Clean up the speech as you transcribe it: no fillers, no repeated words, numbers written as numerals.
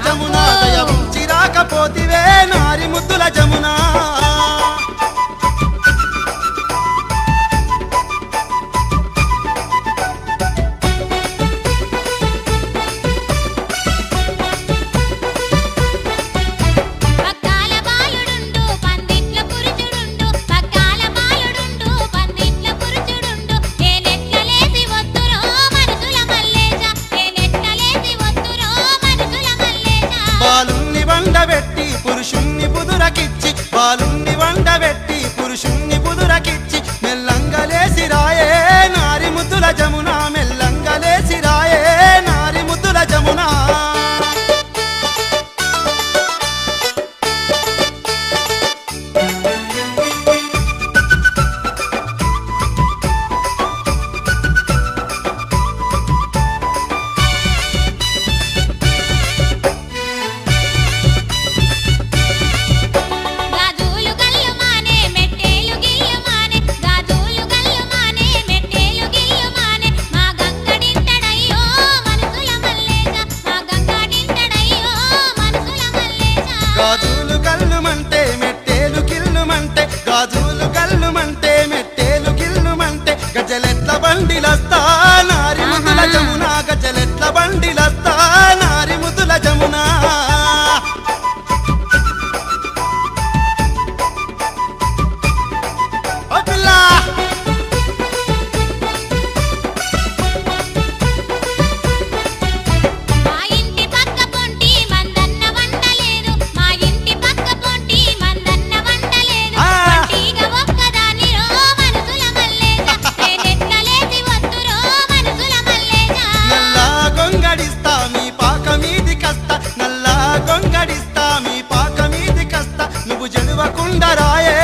జమునా దయ ఉంచి రాకపోతివే నారి ముద్దుల జమునా బాలుణ్ణి వండబెట్టి పురుషుణ్ణి బుదురకిచ్చి బాలుణ్ణి వండబెట్టి పురుషుణ్ణి బుదురకిచ్చి మెల్లంగలేసి రాయే నారి ముద్దుల జమునా మెల్లంగలేసి రాయే నారి ముద్దుల జమునా గాజులు కల్లుమంటే మెట్టేలు కిల్లుమంటే గాజులు కల్లుమంటే మెట్టేలు కిల్లుమంటే గజలెట్ల బండిలస్తా నారి ముద్దుల జమునా గజలెట్ల బండిలస్తా నారి ముద్దుల జమునా ఓ పిల్ల గొంగడిస్తా మీ పాక మీది కస్తా నువ్వు జడువకుండా రాయే